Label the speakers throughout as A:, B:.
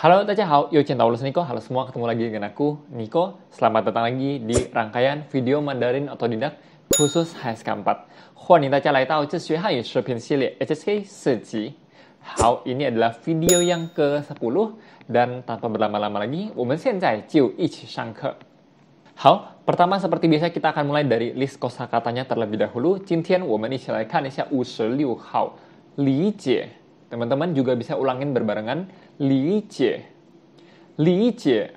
A: Halo, 大家好，又见到我是 Nico. Halo semua, ketemu lagi dengan aku, Nico. Selamat datang lagi di rangkaian video Mandarin Otodidak khusus HSK 4. 欢迎大家来到自学汉语视频系列 HSK 4集。好，ini adalah video yang ke-10 dan tanpa berlama-lama lagi, 我们现在就一起上课。好，pertama seperti biasa kita akan mulai dari list kosakatanya terlebih dahulu. 今天我们一起来看一下56号理解。Teman-teman juga bisa ulangin berbarengan. 理解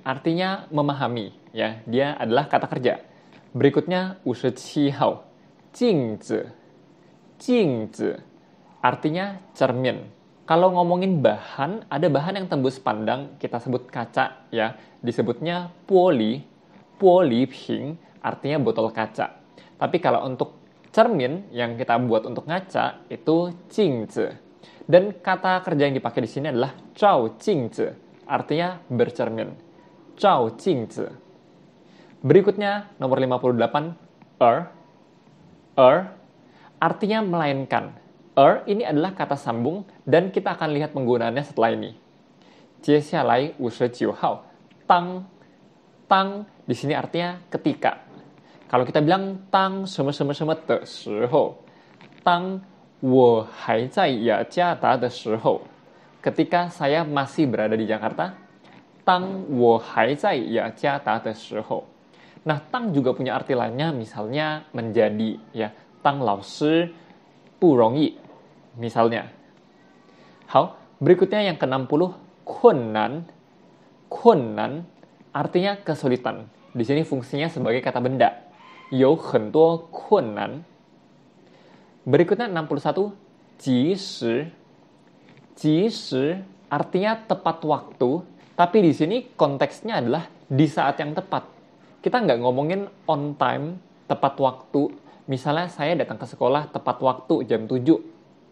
A: artinya memahami, ya. Dia adalah kata kerja. Berikutnya 57号镜子artinya cermin. Kalau ngomongin bahan, ada bahan yang tembus pandang, kita sebut kaca, ya. Disebutnya poli ping, artinya botol kaca. Tapi kalau untuk cermin yang kita buat untuk ngaca itu 镜子. Dan kata kerja yang dipakai di sini adalah 照镜子, artinya bercermin. 照镜子. Berikutnya nomor 58 artinya melainkan. Ini adalah kata sambung dan kita akan lihat penggunaannya setelah ini. 接下来59号 当di sini artinya ketika. Kalau kita bilang 当什么什么什么的时候 当我还在雅加达的时候 ketika saya masih berada di Jakarta 当我还在雅加达的时候 Nah, tang juga punya arti lainnya, misalnya menjadi, ya. Tang lao shi bu rong yi, misalnya. Hao, berikutnya yang ke-60, kunnan artinya kesulitan. Di sini fungsinya sebagai kata benda. You hen duo kunnan. Berikutnya 61, ji shi artinya tepat waktu, tapi di sini konteksnya adalah di saat yang tepat. Kita nggak ngomongin on time, tepat waktu. Misalnya saya datang ke sekolah tepat waktu jam 7,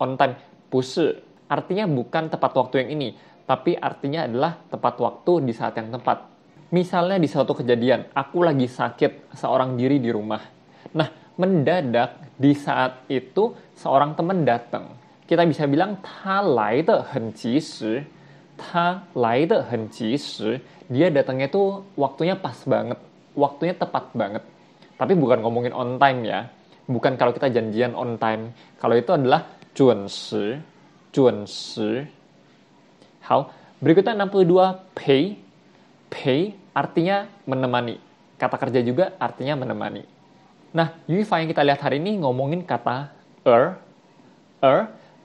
A: on time. 不是, artinya bukan tepat waktu yang ini, tapi artinya adalah tepat waktu di saat yang tepat. Misalnya di suatu kejadian, aku lagi sakit seorang diri di rumah. Nah, mendadak di saat itu seorang teman datang. Kita bisa bilang 他来得很及时. Dia datangnya tuh waktunya pas banget. Waktunya tepat banget. Tapi bukan ngomongin on time, ya. Bukan kalau kita janjian on time. Kalau itu adalah 准时. Hao. Berikutnya 62, pei artinya menemani. Kata kerja juga artinya menemani. Nah, Yuifa yang kita lihat hari ini ngomongin kata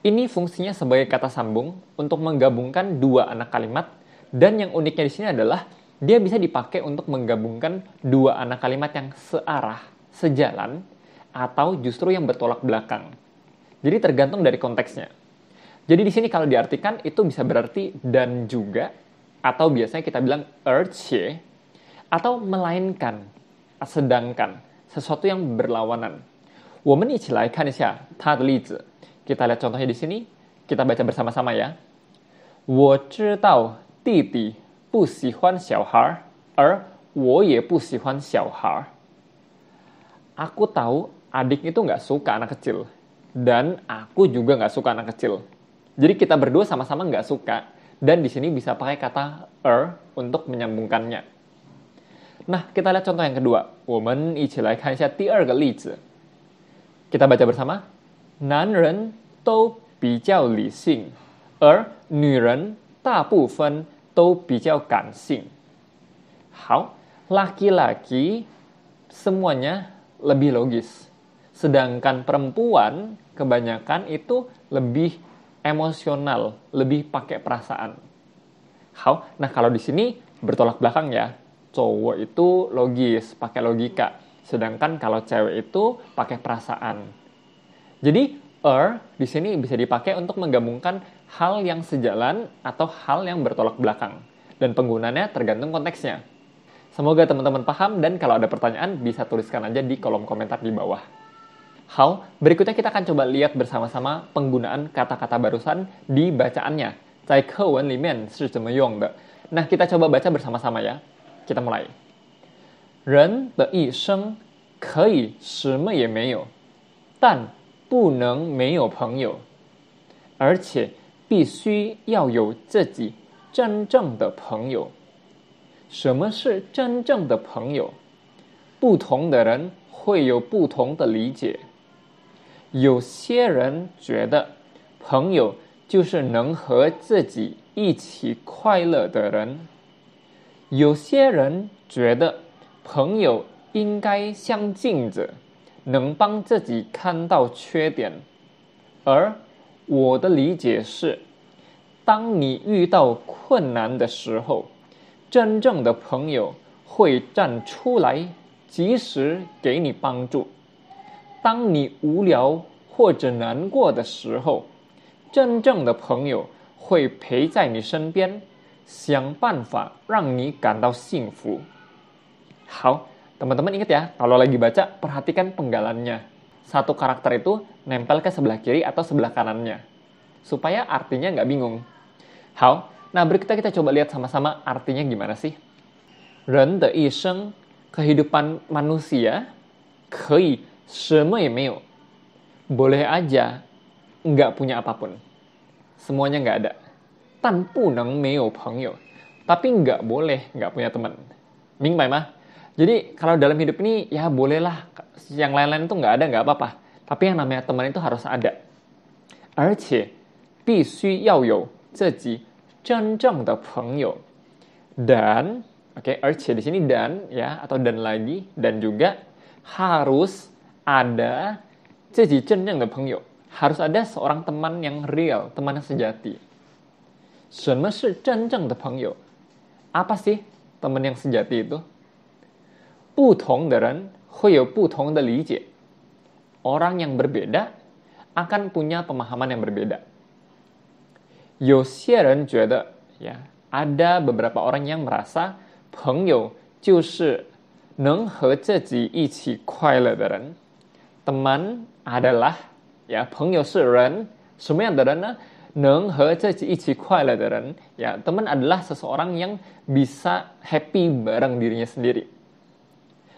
A: ini fungsinya sebagai kata sambung untuk menggabungkan dua anak kalimat. Dan yang uniknya di sini adalah dia bisa dipakai untuk menggabungkan dua anak kalimat yang searah, sejalan, atau justru yang bertolak belakang. Jadi tergantung dari konteksnya. Jadi di sini kalau diartikan itu bisa berarti dan juga, atau biasanya kita bilang 而且, atau melainkan, sedangkan, sesuatu yang berlawanan. 我们一起来看一下它的例子. Kita lihat contohnya di sini, kita baca bersama-sama ya. 我知道弟弟不喜欢小孩，而我也不喜欢小孩. Aku tahu adik itu nggak suka anak kecil, dan aku juga nggak suka anak kecil. Jadi kita berdua sama-sama nggak suka, dan di sini bisa pakai kata untuk menyambungkannya. Nah, kita lihat contoh yang kedua. 我们一起来看一下第二个例子. Kita baca bersama. 男人都比较理性，而女人大部分都比较感性. How? Laki-laki semuanya lebih logis. Sedangkan perempuan kebanyakan itu lebih emosional, lebih pakai perasaan. How? Nah, kalau di sini bertolak belakang ya. Cowok itu logis, pakai logika. Sedangkan kalau cewek itu pakai perasaan. Jadi, di sini bisa dipakai untuk menggabungkan hal yang sejalan atau hal yang bertolak belakang. Dan penggunaannya tergantung konteksnya. Semoga teman-teman paham dan kalau ada pertanyaan bisa tuliskan aja di kolom komentar di bawah. Hal, berikutnya kita akan coba lihat bersama-sama penggunaan kata-kata barusan di bacaannya. 在课文里面是怎么用的? Nah, kita coba baca bersama-sama ya. Kita mulai. 人的一生可以什么也没有，但不能没有朋友，而且必须要有自己真正的朋友？什么是真正的朋友？不同的人会有不同的理解。有些人觉得朋友就是能和自己一起快乐的人。有些人觉得朋友应该像镜子，能帮自己看到缺点。而我的理解是，当你遇到困难的时候，真正的朋友会站出来，及时给你帮助。当你无聊或者难过的时候，真正的朋友会陪在你身边，想办法让你感到幸福。好, teman-teman ingat ya, kalau lagi baca, perhatikan penggalannya. Satu karakter itu nempel ke sebelah kiri atau sebelah kanannya, supaya artinya nggak bingung. Hao, nah berikutnya kita coba lihat sama-sama artinya gimana sih. Ren de yi sheng, kehidupan manusia, kei seme ye meo. Boleh aja nggak punya apapun. Semuanya nggak ada. Tan pu neng meo pengyo. Tapi nggak boleh nggak punya teman. Mingbai mah. Jadi kalau dalam hidup ini ya bolehlah yang lain-lain itu nggak ada nggak apa-apa. Tapi yang namanya teman itu harus ada. 而且必须要有自己真正的朋友。Dan, oke, 而且di sini dan ya atau dan lagi dan juga harus ada 自己真正的朋友。harus ada seorang teman yang real, teman yang sejati. 什么是真正的朋友？ apa sih teman yang sejati itu? 不同的人会有不同的理解。Orang yang berbeda akan punya pemahaman yang berbeda. 有些人觉得 ya, ada beberapa orang yang merasa 朋友就是能和自己一起快乐的人。teman adalah ya, 朋友是人，什么样的人呢？能和自己一起快乐的人。ya, teman adalah seseorang yang bisa happy bareng dirinya sendiri.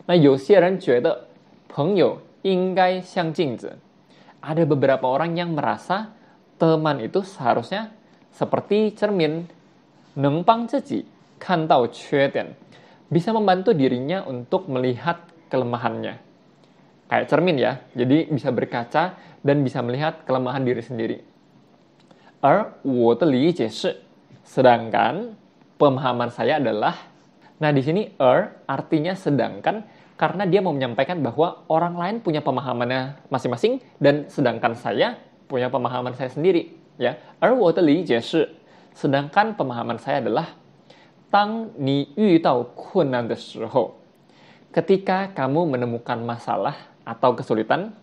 A: 那有些人觉得朋友应该像镜子。Ada beberapa orang yang merasa teman itu seharusnya seperti cermin, 能帮自己看到缺点， bisa membantu dirinya untuk melihat kelemahannya. Kayak cermin ya, jadi bisa berkaca dan bisa melihat kelemahan diri sendiri. 而我的理解是, sedangkan pemahaman saya adalah, nah di sini artinya sedangkan karena dia mau menyampaikan bahwa orang lain punya pemahamannya masing-masing dan sedangkan saya punya pemahaman saya sendiri. Ya, 而我的理解是, sedangkan pemahaman saya adalah, 当你遇到困难的时候, ketika kamu menemukan masalah atau kesulitan,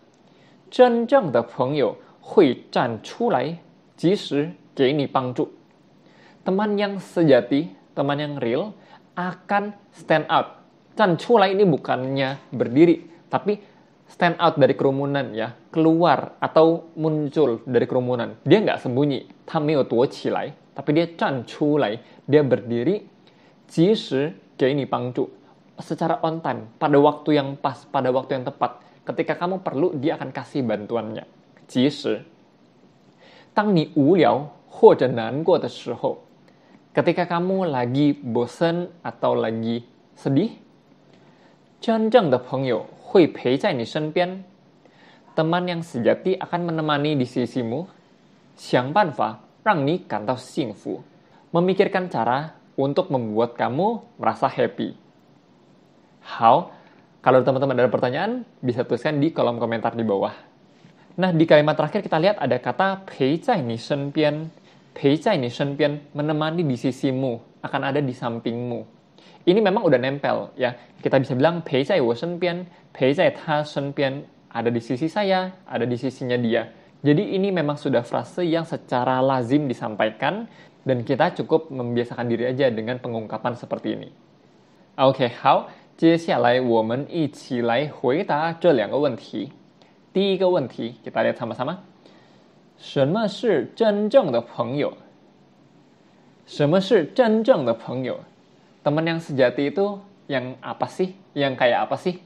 A: 真正的朋友会站出来，及时给你帮助。Teman yang sejati, teman yang real akan stand out. 站出来ini bukannya berdiri, tapi stand out dari kerumunan ya, keluar atau muncul dari kerumunan. Dia nggak sembunyi, 他没有躲起来, tapi dia 站出来, dia berdiri, 及时给你帮助, secara on time, pada waktu yang pas, pada waktu yang tepat. Ketika kamu perlu, dia akan kasih bantuannya. 及时。当你无聊或者难过的时候, ketika kamu lagi bosan atau lagi sedih, 真正的朋友会陪在你身边. Teman yang sejati akan menemani di sisimu, 想办法让你感到幸福. Memikirkan cara untuk membuat kamu merasa happy. 好, kalau teman-teman ada pertanyaan, bisa tuliskan di kolom komentar di bawah. Nah, di kalimat terakhir kita lihat ada kata 陪在你身边. 陪在你身边, menemani di sisimu, akan ada di sampingmu. Ini memang udah nempel ya. Kita bisa bilang 陪在我身边, 陪在他身边, ada di sisi saya, ada di sisinya dia. Jadi ini memang sudah frase yang secara lazim disampaikan dan kita cukup membiasakan diri aja dengan pengungkapan seperti ini. Oke, 好，接下来我们一起来回答这两个问题。第一个问题 kita lihat sama-sama. 什么是真正的朋友？什么是真正的朋友？ Teman yang sejati itu yang apa sih? Yang kayak apa sih?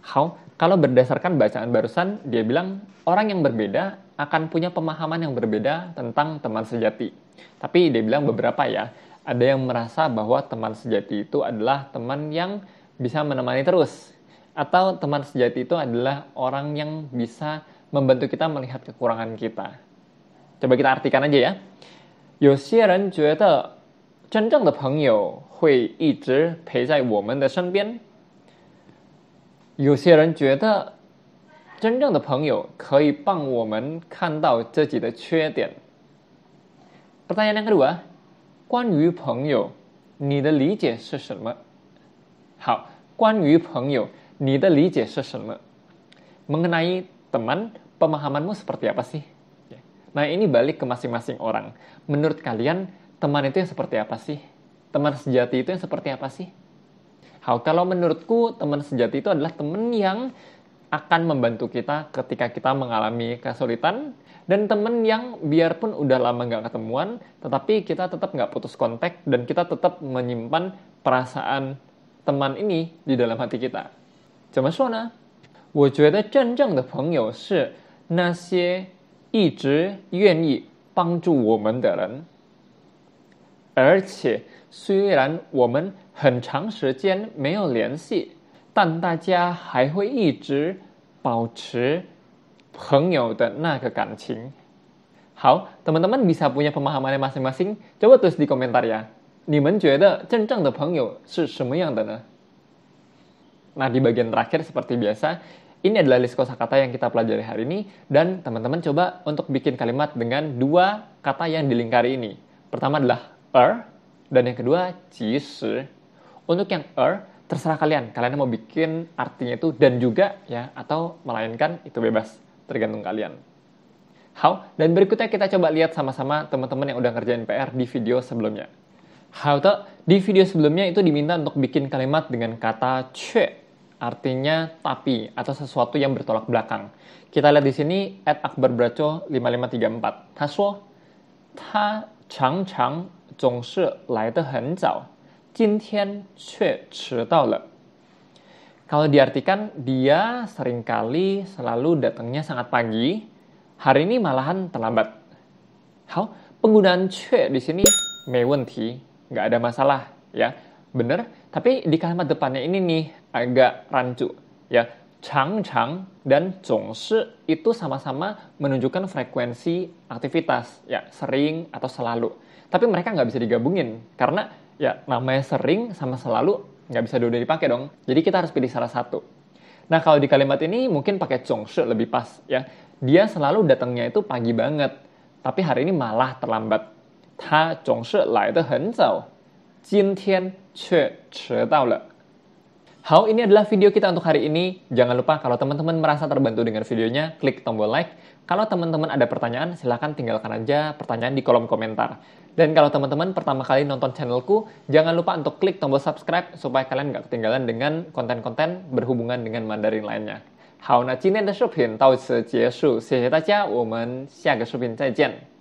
A: How? Kalau berdasarkan bacaan barusan, dia bilang orang yang berbeda akan punya pemahaman yang berbeda tentang teman sejati. Tapi dia bilang beberapa ya. Ada yang merasa bahwa teman sejati itu adalah teman yang bisa menemani terus. Atau teman sejati itu adalah orang yang bisa membantu kita melihat kekurangan kita. Coba kita artikan aja ya. 有些人觉得真正的朋友会一直陪在我们的身边。有些人觉得真正的朋友可以帮我们看到自己的缺点。Pertanyaan yang kedua, 关于朋友，你的理解是什么？好，关于朋友，你的理解是什么？ Mengenai teman, pemahamanmu seperti apa sih? Nah, ini balik ke masing-masing orang. Menurut kalian, teman itu yang seperti apa sih? Teman sejati itu yang seperti apa sih? Kalau menurutku, teman sejati itu adalah teman yang akan membantu kita ketika kita mengalami kesulitan, dan teman yang biarpun udah lama nggak ketemuan, tetapi kita tetap nggak putus kontak, dan kita tetap menyimpan perasaan teman ini di dalam hati kita. 怎么说呢？我觉得真正的朋友是那些一直愿意帮助我们的人，而且虽然我们很长时间没有联系，但大家还会一直保持朋友的那个感情。好， teman-teman bisa punya pemahamannya masing-masing, coba tulis di komentar ya. 你们觉得真正的朋友是什么样的呢？ Nah, di bagian terakhir seperti biasa, ini adalah list kosakata yang kita pelajari hari ini, dan teman-teman coba untuk bikin kalimat dengan dua kata yang dilingkari ini. Pertama adalah dan yang kedua 即使. Untuk yang terserah kalian mau bikin artinya itu dan juga ya, atau melainkan itu bebas, tergantung kalian. Dan berikutnya kita coba lihat sama-sama teman-teman yang udah ngerjain PR di video sebelumnya. Di video sebelumnya itu diminta untuk bikin kalimat dengan kata 却. Artinya tapi atau sesuatu yang bertolak belakang. Kita lihat di sini @akbarbraco 5534. 他说他常常总是来得很早，今天却迟到了。 Kalau diartikan, dia seringkali selalu datangnya sangat pagi, hari ini malahan terlambat. Penggunaan 却 di sini 没问题, nggak ada masalah ya. Bener, tapi di kalimat depannya ini nih agak rancu ya. 常常 dan 总是 itu sama-sama menunjukkan frekuensi aktivitas ya, sering atau selalu. Tapi mereka nggak bisa digabungin karena ya namanya sering sama selalu nggak bisa dua-dua dipakai dong. Jadi kita harus pilih salah satu. Nah, kalau di kalimat ini mungkin pakai 总是 lebih pas ya. Dia selalu datangnya itu pagi banget, tapi hari ini malah terlambat. 他总是来得很早，今天却迟到了。 ini adalah video kita untuk hari ini. Jangan lupa kalau teman-teman merasa terbantu dengan videonya, klik tombol like. Kalau teman-teman ada pertanyaan, silahkan tinggalkan aja pertanyaan di kolom komentar. Dan kalau teman-teman pertama kali nonton channelku, jangan lupa untuk klik tombol subscribe supaya kalian nggak ketinggalan dengan konten-konten berhubungan dengan Mandarin lainnya. 好，那今天的视频到此结束，谢谢大家，我们下个视频再见。